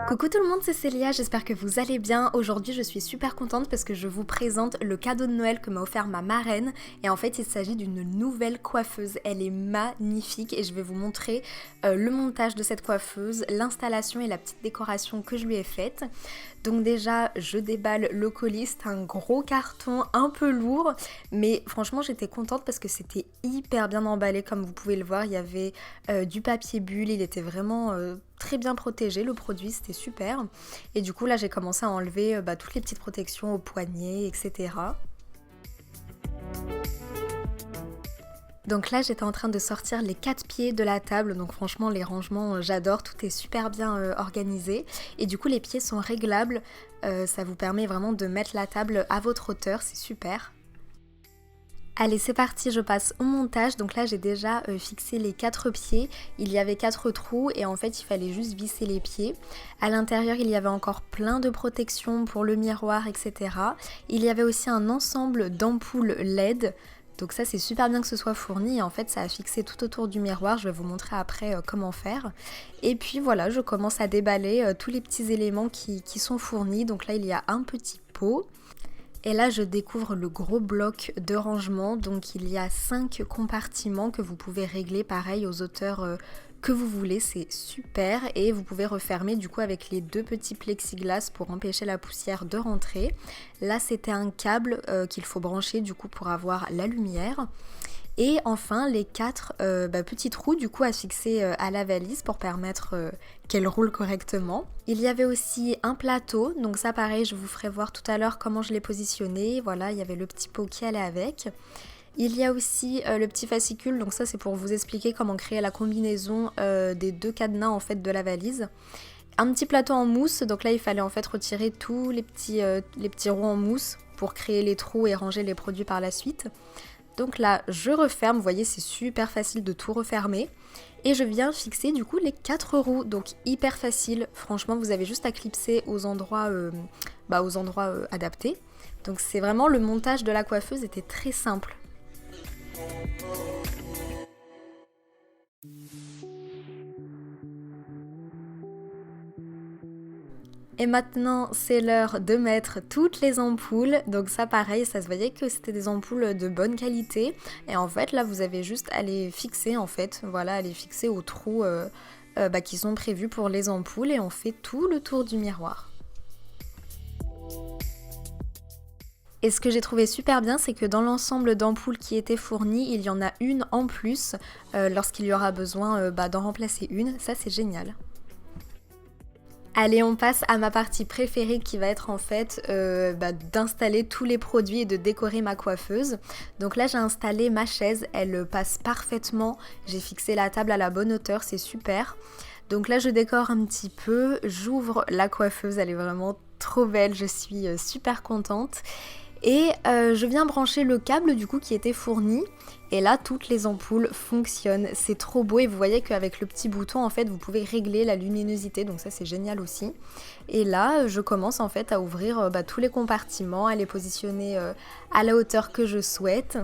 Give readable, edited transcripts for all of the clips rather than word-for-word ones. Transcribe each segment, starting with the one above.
Coucou tout le monde, c'est Célia, j'espère que vous allez bien. Aujourd'hui je suis super contente parce que je vous présente le cadeau de Noël que m'a offert ma marraine. Et en fait il s'agit d'une nouvelle coiffeuse, elle est magnifique et je vais vous montrer le montage de cette coiffeuse, l'installation et la petite décoration que je lui ai faite. Donc déjà je déballe le colis, c'est un gros carton un peu lourd, mais franchement j'étais contente parce que c'était hyper bien emballé comme vous pouvez le voir. Il y avait du papier bulle, il était vraiment très bien protégé, le produit c'était super. Et du coup là j'ai commencé à enlever toutes les petites protections aux poignets, etc. Donc là j'étais en train de sortir les 4 pieds de la table, donc franchement les rangements j'adore, tout est super bien organisé. Et du coup les pieds sont réglables, ça vous permet vraiment de mettre la table à votre hauteur, c'est super. Allez c'est parti, je passe au montage. Donc là j'ai déjà fixé les 4 pieds, il y avait 4 trous et en fait il fallait juste visser les pieds. À l'intérieur il y avait encore plein de protections pour le miroir, etc. Il y avait aussi un ensemble d'ampoules LED. Donc ça c'est super bien que ce soit fourni et en fait ça a fixé tout autour du miroir, je vais vous montrer après comment faire. Et puis voilà, je commence à déballer tous les petits éléments qui sont fournis. Donc là il y a un petit pot. Et là je découvre le gros bloc de rangement, donc il y a 5 compartiments que vous pouvez régler pareil aux hauteurs que vous voulez, c'est super. Et vous pouvez refermer du coup avec les 2 petits plexiglas pour empêcher la poussière de rentrer. Là c'était un câble qu'il faut brancher du coup pour avoir la lumière. Et enfin les 4 petits trous du coup à fixer à la valise pour permettre qu'elle roule correctement. Il y avait aussi un plateau, donc ça pareil je vous ferai voir tout à l'heure comment je l'ai positionné. Voilà, il y avait le petit pot qui allait avec. Il y a aussi le petit fascicule, donc ça c'est pour vous expliquer comment créer la combinaison des 2 cadenas en fait de la valise. Un petit plateau en mousse, donc là il fallait en fait retirer tous les petits ronds en mousse pour créer les trous et ranger les produits par la suite. Donc là je referme, vous voyez c'est super facile de tout refermer. Et je viens fixer du coup les 4 roues, donc hyper facile. Franchement vous avez juste à clipser aux endroits adaptés. Donc c'est vraiment, le montage de la coiffeuse était très simple. Et maintenant c'est l'heure de mettre toutes les ampoules. Donc ça pareil, ça se voyait que c'était des ampoules de bonne qualité. Et en fait là vous avez juste à les fixer en fait. Voilà, à les fixer aux trous qui sont prévus pour les ampoules. Et on fait tout le tour du miroir. Et ce que j'ai trouvé super bien, c'est que dans l'ensemble d'ampoules qui étaient fournies, il y en a une en plus lorsqu'il y aura besoin d'en remplacer une. Ça c'est génial. Allez, on passe à ma partie préférée qui va être en fait d'installer tous les produits et de décorer ma coiffeuse. Donc là j'ai installé ma chaise, elle passe parfaitement, j'ai fixé la table à la bonne hauteur, c'est super. Donc là je décore un petit peu, j'ouvre la coiffeuse, elle est vraiment trop belle, je suis super contente. Et je viens brancher le câble du coup qui était fourni. Et là toutes les ampoules fonctionnent, c'est trop beau. Et vous voyez qu'avec le petit bouton en fait vous pouvez régler la luminosité, donc ça c'est génial aussi. Et là je commence en fait à ouvrir tous les compartiments, à les positionner à la hauteur que je souhaite.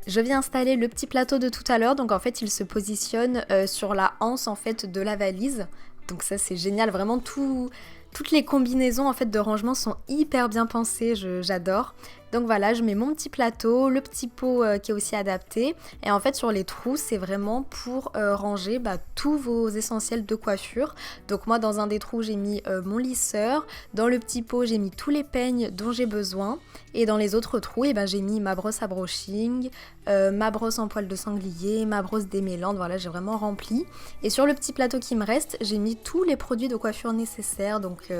Je viens installer le petit plateau de tout à l'heure, donc en fait il se positionne sur la anse en fait de la valise. Donc ça c'est génial, vraiment toutes les combinaisons en fait de rangement sont hyper bien pensées, j'adore. Donc voilà, je mets mon petit plateau, le petit pot qui est aussi adapté. Et en fait sur les trous c'est vraiment pour ranger tous vos essentiels de coiffure. Donc moi dans un des trous j'ai mis mon lisseur, dans le petit pot j'ai mis tous les peignes dont j'ai besoin. Et dans les autres trous j'ai mis ma brosse à brushing, ma brosse en poil de sanglier, ma brosse démêlante, voilà j'ai vraiment rempli. Et sur le petit plateau qui me reste j'ai mis tous les produits de coiffure nécessaires, donc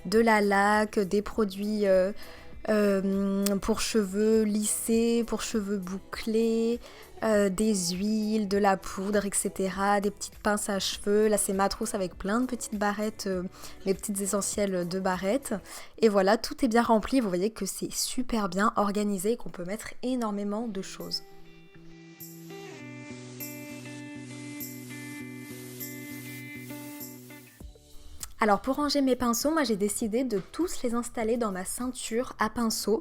de la laque, des produits pour cheveux lissés, pour cheveux bouclés, des huiles, de la poudre, etc. Des petites pinces à cheveux. Là c'est ma trousse avec plein de petites barrettes, mes petites essentielles de barrettes. Et voilà, tout est bien rempli. Vous voyez que c'est super bien organisé et qu'on peut mettre énormément de choses. Alors pour ranger mes pinceaux, moi j'ai décidé de tous les installer dans ma ceinture à pinceau.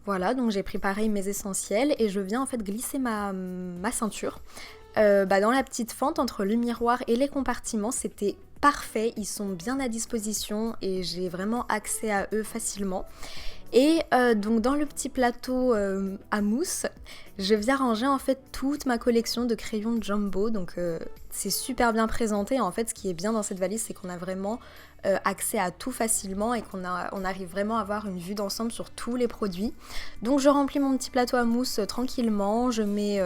Voilà, donc j'ai pris pareil mes essentiels et je viens en fait glisser ma ceinture dans la petite fente entre le miroir et les compartiments. C'était parfait, ils sont bien à disposition et j'ai vraiment accès à eux facilement. Et donc dans le petit plateau à mousse, je viens ranger en fait toute ma collection de crayons Jumbo. Donc c'est super bien présenté. En fait, ce qui est bien dans cette valise, c'est qu'on a vraiment accès à tout facilement et on arrive vraiment à avoir une vue d'ensemble sur tous les produits. Donc je remplis mon petit plateau à mousse tranquillement. Je mets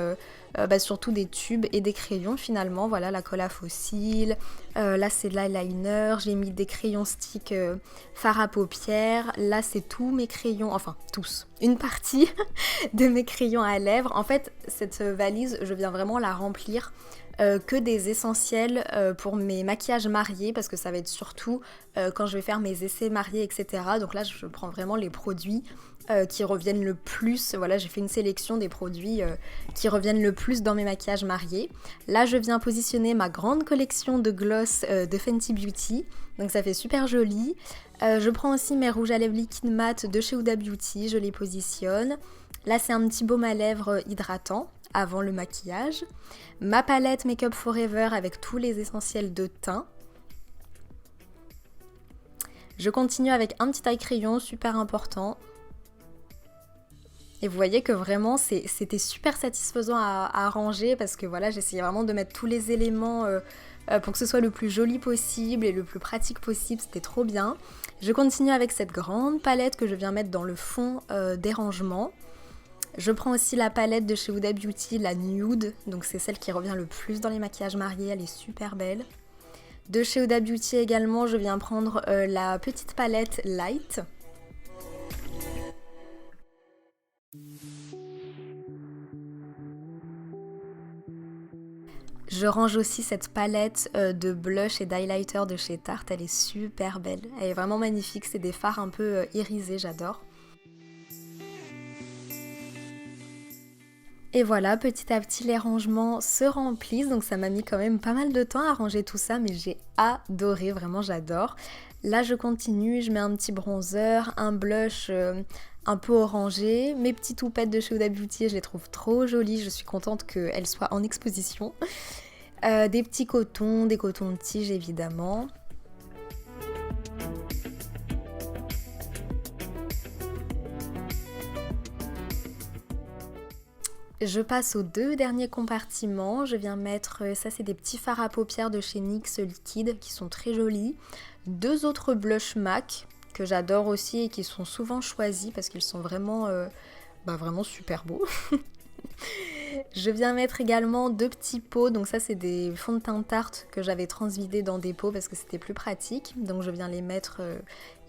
surtout des tubes et des crayons finalement. Voilà, la colle à fossiles. Là c'est de l'eyeliner. J'ai mis des crayons stick fard à paupières. Là c'est tous mes crayons, enfin tous, une partie de mes crayons à lèvres. En fait, cette valise, je viens vraiment la remplir que des essentiels pour mes maquillages mariés, parce que ça va être surtout quand je vais faire mes essais mariés, etc. Donc là, je prends vraiment les produits qui reviennent le plus. Voilà, j'ai fait une sélection des produits qui reviennent le plus dans mes maquillages mariés. Là, je viens positionner ma grande collection de gloss de Fenty Beauty. Donc ça fait super joli. Je prends aussi mes rouges à lèvres liquide mat de chez Huda Beauty, je les positionne. Là, c'est un petit baume à lèvres hydratant avant le maquillage. Ma palette Make Up Forever avec tous les essentiels de teint. Je continue avec un petit taille crayon super important. Et vous voyez que vraiment c'était super satisfaisant à ranger, parce que voilà, j'essayais vraiment de mettre tous les éléments pour que ce soit le plus joli possible et le plus pratique possible, c'était trop bien. Je continue avec cette grande palette que je viens mettre dans le fond des rangements. Je prends aussi la palette de chez Huda Beauty, la Nude, donc c'est celle qui revient le plus dans les maquillages mariés, elle est super belle. De chez Huda Beauty également, je viens prendre la petite palette Light. Je range aussi cette palette de blush et d'highlighter de chez Tarte, elle est super belle, elle est vraiment magnifique, c'est des fards un peu irisés, j'adore. Et voilà, petit à petit les rangements se remplissent, donc ça m'a mis quand même pas mal de temps à ranger tout ça, mais j'ai adoré, vraiment j'adore. Là je continue, je mets un petit bronzer, un blush un peu orangé, mes petites houppettes de chez Huda Beauty, je les trouve trop jolies, je suis contente qu'elles soient en exposition. Des petits cotons, des cotons de tige évidemment. Je passe aux deux derniers compartiments, je viens mettre, ça c'est des petits fards à paupières de chez NYX liquide qui sont très jolis. Deux autres blush MAC que j'adore aussi et qui sont souvent choisis parce qu'ils sont vraiment, vraiment super beaux. Je viens mettre également deux petits pots, donc ça c'est des fonds de teint Tarte que j'avais transvidés dans des pots parce que c'était plus pratique, donc je viens les mettre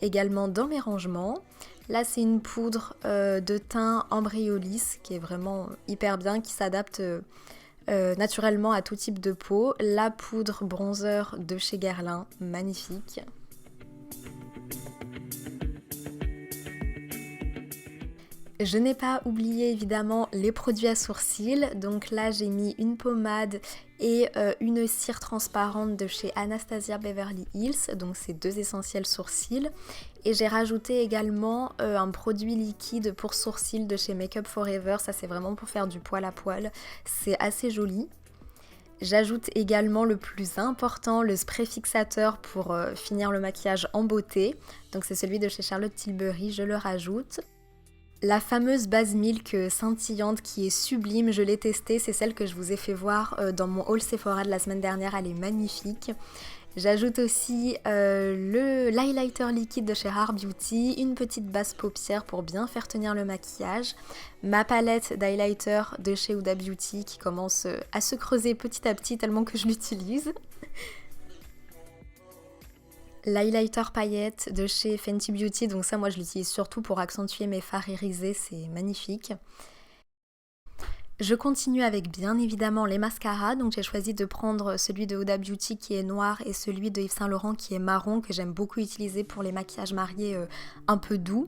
également dans mes rangements. Là c'est une poudre de teint Embryolisse qui est vraiment hyper bien, qui s'adapte naturellement à tout type de peau. La poudre bronzer de chez Guerlain, magnifique. Je n'ai pas oublié évidemment les produits à sourcils, donc là j'ai mis une pommade et une cire transparente de chez Anastasia Beverly Hills, donc c'est deux essentiels sourcils. Et j'ai rajouté également un produit liquide pour sourcils de chez Make Up Forever, ça c'est vraiment pour faire du poil à poil, c'est assez joli. J'ajoute également le plus important, le spray fixateur pour finir le maquillage en beauté, donc c'est celui de chez Charlotte Tilbury, je le rajoute. La fameuse base milk scintillante qui est sublime, je l'ai testée, c'est celle que je vous ai fait voir dans mon haul Sephora de la semaine dernière, elle est magnifique. J'ajoute aussi l'highlighter liquide de chez Rare Beauty, une petite base paupière pour bien faire tenir le maquillage, ma palette d'highlighter de chez Huda Beauty qui commence à se creuser petit à petit tellement que je l'utilise. L'highlighter paillette de chez Fenty Beauty, donc ça moi je l'utilise surtout pour accentuer mes fards irisés, c'est magnifique. Je continue avec bien évidemment les mascaras, donc j'ai choisi de prendre celui de Huda Beauty qui est noir et celui de Yves Saint Laurent qui est marron, que j'aime beaucoup utiliser pour les maquillages mariés un peu doux.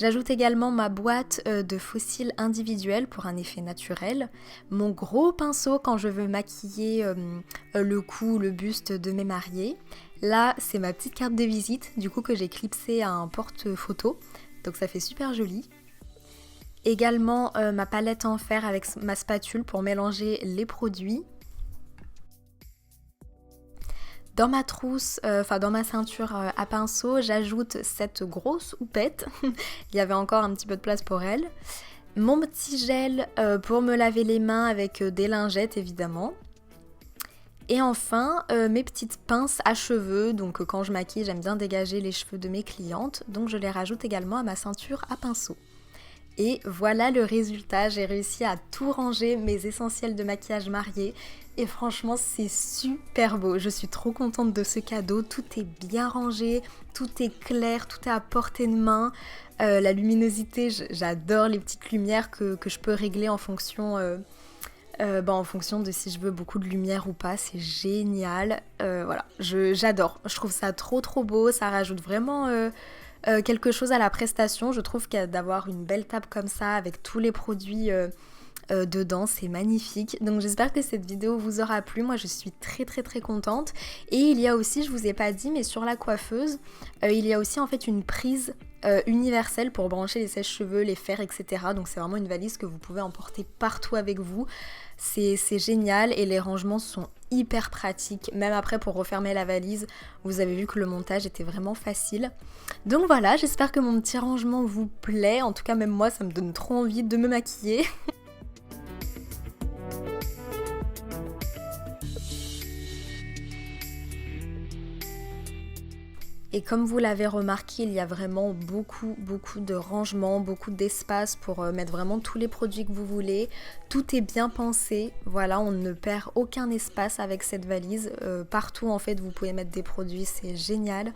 J'ajoute également ma boîte de faux cils individuels pour un effet naturel, mon gros pinceau quand je veux maquiller le cou, le buste de mes mariés. Là, c'est ma petite carte de visite, du coup que j'ai clipsée à un porte-photo, donc ça fait super joli. Également ma palette en fer avec ma spatule pour mélanger les produits. Dans ma trousse, dans ma ceinture à pinceau, j'ajoute cette grosse houppette. Il y avait encore un petit peu de place pour elle. Mon petit gel pour me laver les mains avec des lingettes évidemment. Et enfin, mes petites pinces à cheveux. Donc quand je maquille, j'aime bien dégager les cheveux de mes clientes. Donc je les rajoute également à ma ceinture à pinceau. Et voilà le résultat, j'ai réussi à tout ranger, mes essentiels de maquillage mariés. Et franchement, c'est super beau. Je suis trop contente de ce cadeau. Tout est bien rangé, tout est clair, tout est à portée de main. La luminosité, j'adore les petites lumières que je peux régler en fonction de si je veux beaucoup de lumière ou pas. C'est génial. Voilà, j'adore. Je trouve ça trop beau. Ça rajoute vraiment quelque chose à la prestation. Je trouve d'avoir une belle table comme ça avec tous les produits dedans, c'est magnifique. Donc j'espère que cette vidéo vous aura plu. Moi je suis très contente. Et il y a aussi, je vous ai pas dit, mais sur la coiffeuse, il y a aussi en fait une prise universelle pour brancher les sèche-cheveux, les fers, etc. Donc c'est vraiment une valise que vous pouvez emporter partout avec vous. C'est génial et les rangements sont hyper pratiques. Même après pour refermer la valise, vous avez vu que le montage était vraiment facile. Donc voilà, j'espère que mon petit rangement vous plaît. En tout cas même moi ça me donne trop envie de me maquiller. Et comme vous l'avez remarqué, il y a vraiment beaucoup de rangements, beaucoup d'espace pour mettre vraiment tous les produits que vous voulez. Tout est bien pensé, voilà, on ne perd aucun espace avec cette valise. Partout en fait vous pouvez mettre des produits, c'est génial.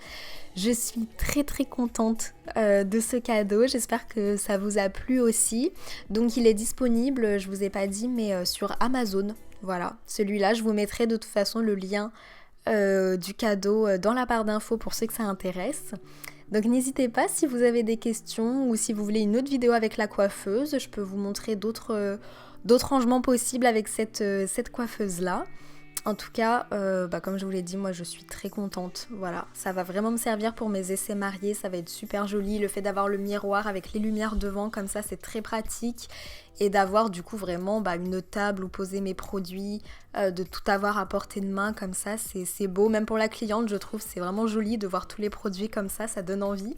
Je suis très contente de ce cadeau, j'espère que ça vous a plu aussi. Donc il est disponible, je vous ai pas dit, mais sur Amazon. Voilà, celui-là je vous mettrai de toute façon le lien du cadeau dans la barre d'infos pour ceux que ça intéresse. Donc n'hésitez pas si vous avez des questions ou si vous voulez une autre vidéo avec la coiffeuse, je peux vous montrer d'autres rangements possibles avec cette coiffeuse là. En tout cas, comme je vous l'ai dit, moi je suis très contente. Voilà, ça va vraiment me servir pour mes essais mariés, ça va être super joli. Le fait d'avoir le miroir avec les lumières devant comme ça, c'est très pratique. Et d'avoir du coup vraiment une table où poser mes produits, de tout avoir à portée de main comme ça, c'est beau. Même pour la cliente, je trouve c'est vraiment joli de voir tous les produits comme ça donne envie.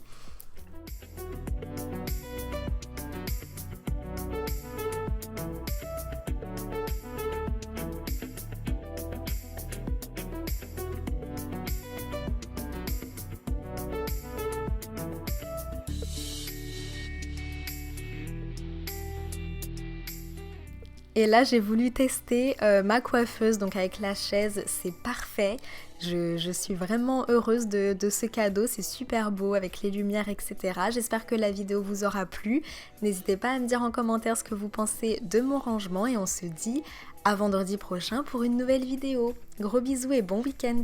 Et là j'ai voulu tester ma coiffeuse, donc avec la chaise, c'est parfait. Je suis vraiment heureuse de ce cadeau, c'est super beau avec les lumières, etc. J'espère que la vidéo vous aura plu. N'hésitez pas à me dire en commentaire ce que vous pensez de mon rangement et on se dit à vendredi prochain pour une nouvelle vidéo. Gros bisous et bon week-end.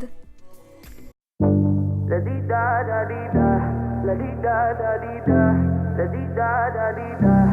La di da da di da, la di da da di da, la di da da di da.